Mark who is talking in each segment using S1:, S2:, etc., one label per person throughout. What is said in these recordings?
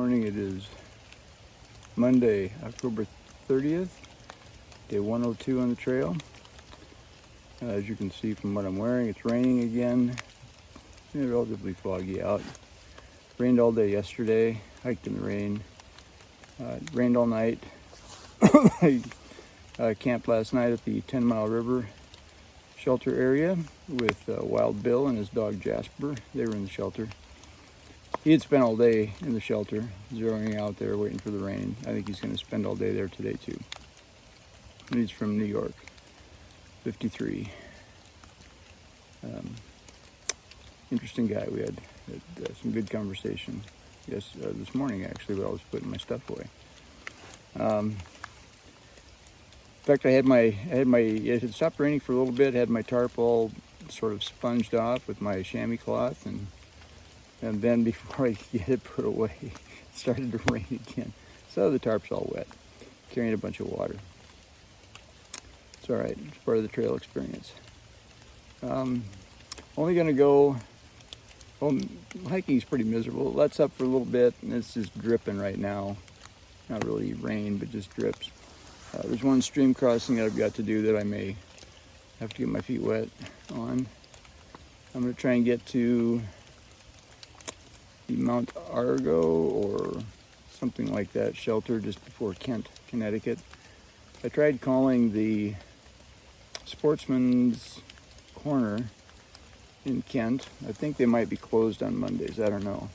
S1: morning. It is Monday, October 30th, day 102 on the trail. As you can see from what I'm wearing, it's raining again. It's relatively foggy out. Rained all day yesterday, hiked in the rain. It rained all night. I camped last night at the 10 Mile River shelter area with Wild Bill and his dog Jasper. They were in the shelter. He had spent all day in the shelter, zeroing out there, waiting for the rain. I think he's going to spend all day there today too. And he's from New York, 53. Interesting guy. We had some good conversation. Yes, this morning actually, while I was putting my stuff away. In fact, it had stopped raining for a little bit. Had my tarp all sort of sponged off with my chamois cloth, and then before I could get it put away, it started to rain again. So the tarp's all wet, carrying a bunch of water. It's all right. It's part of the trail experience. Only going to go. Well, hiking's pretty miserable. It lets up for a little bit, and it's just dripping right now. Not really rain, but just drips. There's one stream crossing that I've got to do that I may have to get my feet wet on. I'm going to try and get to the Mount Argo or something like that shelter just before Kent, Connecticut. I tried calling the Sportsman's Corner in Kent. I think they might be closed on Mondays. I don't know.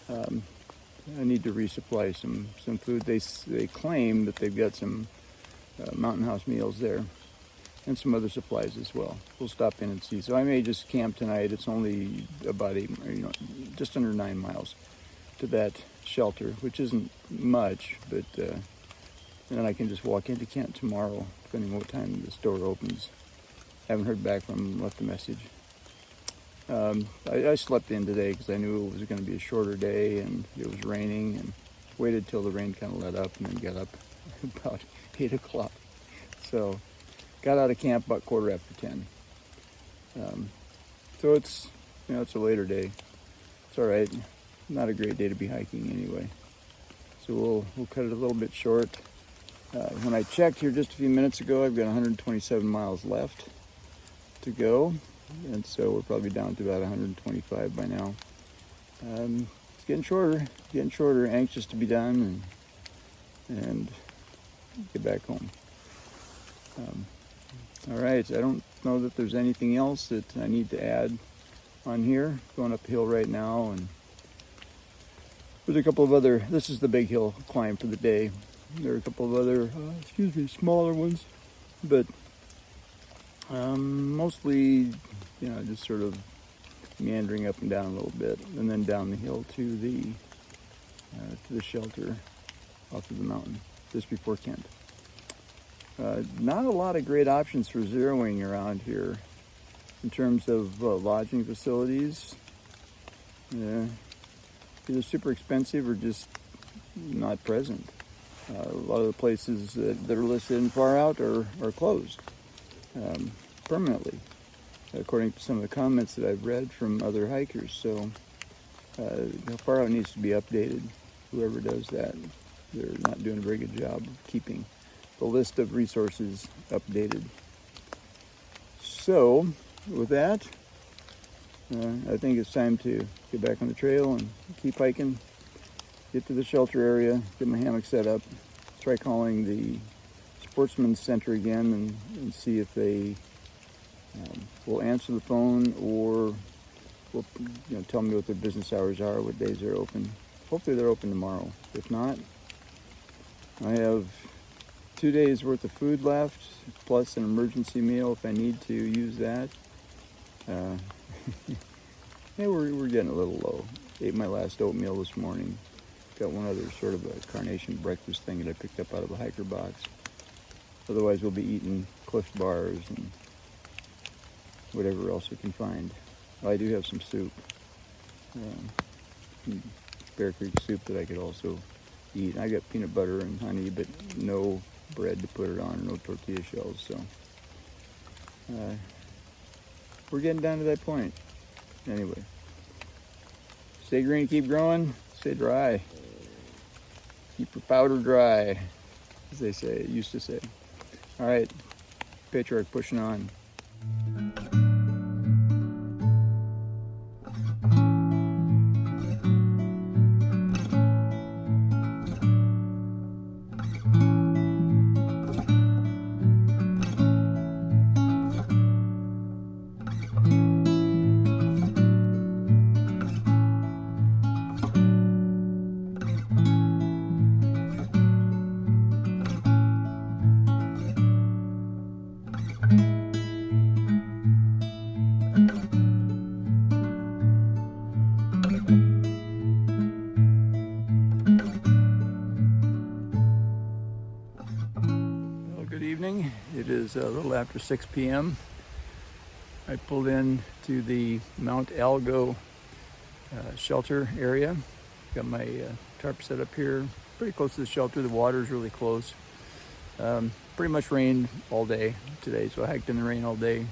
S1: I need to resupply some food. They claim that they've got some Mountain House meals there and some other supplies as well. We'll stop in and see. So I may just camp tonight. It's only about just under 9 miles to that shelter, which isn't much, but then I can just walk into Kent tomorrow, depending on what time the store opens. Haven't heard back from them, left a message. I slept in today because I knew it was going to be a shorter day and it was raining, and waited till the rain kind of let up and then got up about 8 o'clock. So got out of camp about 10:15. So it's a later day. It's all right. Not a great day to be hiking anyway. So we'll cut it a little bit short. When I checked here just a few minutes ago, I've got 127 miles left to go. And so we're probably down to about 125 by now. It's getting shorter, anxious to be done and get back home. All right, I don't know that there's anything else that I need to add on here. Going up the hill right now, and there's a couple of other, this is the big hill climb for the day. There are a couple of other, smaller ones, but mostly, just sort of meandering up and down a little bit, and then down the hill to the shelter off of the mountain, just before Kent. Not a lot of great options for zeroing around here in terms of lodging facilities. Either super expensive or just not present. A lot of the places that are listed in Far Out are closed permanently, according to some of the comments that I've read from other hikers. So Far Out needs to be updated. Whoever does that, they're not doing a very good job of keeping the list of resources updated. So with that, I think it's time to get back on the trail and keep hiking, get to the shelter area, get my hammock set up, try calling the Sportsman's Center again and see if they will answer the phone or will tell me what their business hours are, what days they're open. Hopefully they're open tomorrow. If not, I have 2 days worth of food left, plus an emergency meal if I need to use that. Yeah, we're getting a little low. Ate my last oatmeal this morning. Got one other sort of a carnation breakfast thing that I picked up out of a hiker box. Otherwise, we'll be eating Cliff bars and whatever else we can find. Well, I do have some soup, Bear Creek soup that I could also eat. I got peanut butter and honey, but no bread to put it on, no tortilla shells. So we're getting down to that point. Anyway, stay green, keep growing, stay dry. Keep your powder dry, as they say, used to say. All right, Patriarch pushing on. Good evening. It is a little after 6 p.m. I pulled in to the Mount Algo shelter area. Got my tarp set up here, pretty close to the shelter. The water is really close. Pretty much rained all day today, so I hiked in the rain all day.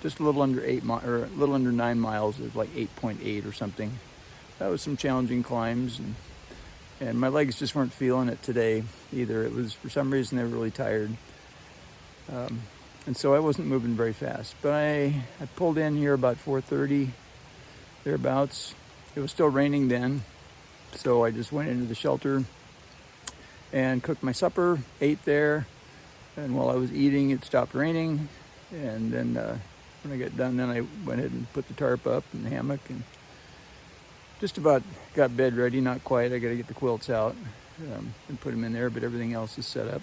S1: Just a little under 9 miles. It was like 8.8 or something. That was some challenging climbs, and my legs just weren't feeling it today either. It was, for some reason, they were really tired. And so I wasn't moving very fast, but I pulled in here about 4:30, thereabouts. It was still raining then, so I just went into the shelter and cooked my supper, ate there, and while I was eating, it stopped raining, and then when I got done, then I went ahead and put the tarp up in the hammock and just about got bed ready. Not quite. I got to get the quilts out and put them in there, but everything else is set up.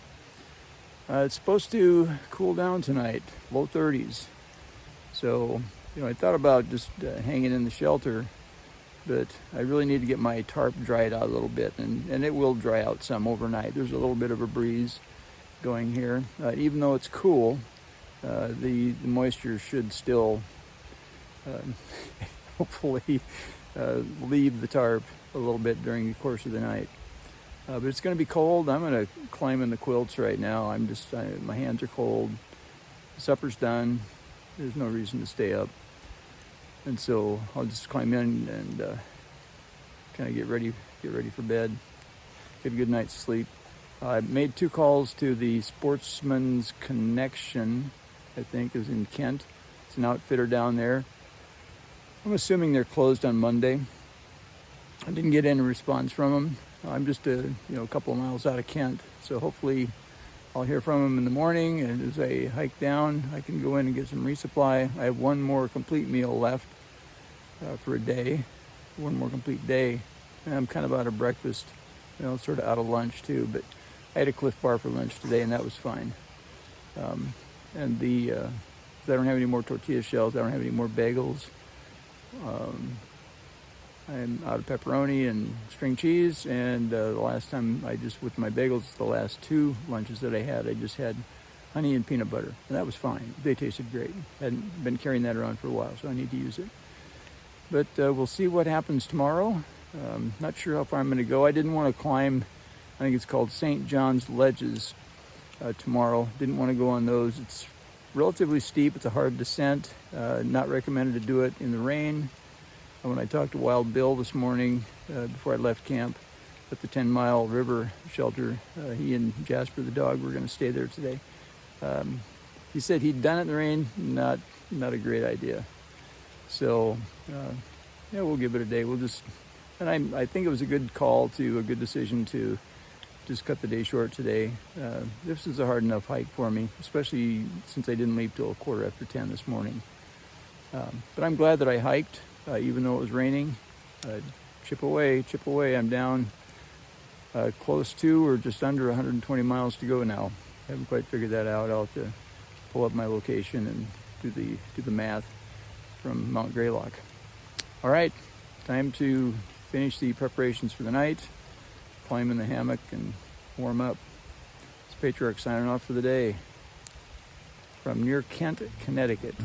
S1: It's supposed to cool down tonight, low 30s. So, I thought about just hanging in the shelter, but I really need to get my tarp dried out a little bit, and it will dry out some overnight. There's a little bit of a breeze going here. Even though it's cool, the moisture should still hopefully leave the tarp a little bit during the course of the night. But it's going to be cold. I'm going to climb in the quilts right now. My hands are cold. Supper's done. There's no reason to stay up. And so I'll just climb in and kind of get ready for bed. Get a good night's sleep. I made 2 calls to the Sportsman's Connection, I think is in Kent. It's an outfitter down there. I'm assuming they're closed on Monday. I didn't get any response from them. I'm just a couple of miles out of Kent, so hopefully I'll hear from them in the morning, and as I hike down, I can go in and get some resupply. I have one more complete meal left for a day, one more complete day, and I'm kind of out of breakfast, sort of out of lunch too, but I had a Cliff Bar for lunch today, and that was fine. And I don't have any more tortilla shells, I don't have any more bagels. I'm out of pepperoni and string cheese, and the last time with my bagels, the last 2 lunches that I just had honey and peanut butter, and that was fine. They tasted great. Hadn't been carrying that around for a while, so I need to use it. But we'll see what happens tomorrow. Not sure how far I'm going to go. I didn't want to climb, I think it's called St. John's Ledges tomorrow. Didn't want to go on those. It's relatively steep. It's a hard descent. Not recommended to do it in the rain. When I talked to Wild Bill this morning before I left camp at the 10 Mile River shelter, he and Jasper the dog were going to stay there today. He said he'd done it in the rain. Not a great idea. So we'll give it a day. I think it was a good decision to just cut the day short today. This is a hard enough hike for me, especially since I didn't leave till 10:15 this morning. But I'm glad that I hiked. Even though it was raining. Chip away. I'm down close to or just under 120 miles to go now. I haven't quite figured that out. I'll have to pull up my location and do the math from Mount Greylock. All right, time to finish the preparations for the night, climb in the hammock and warm up. It's Patriarch signing off for the day from near Kent, Connecticut.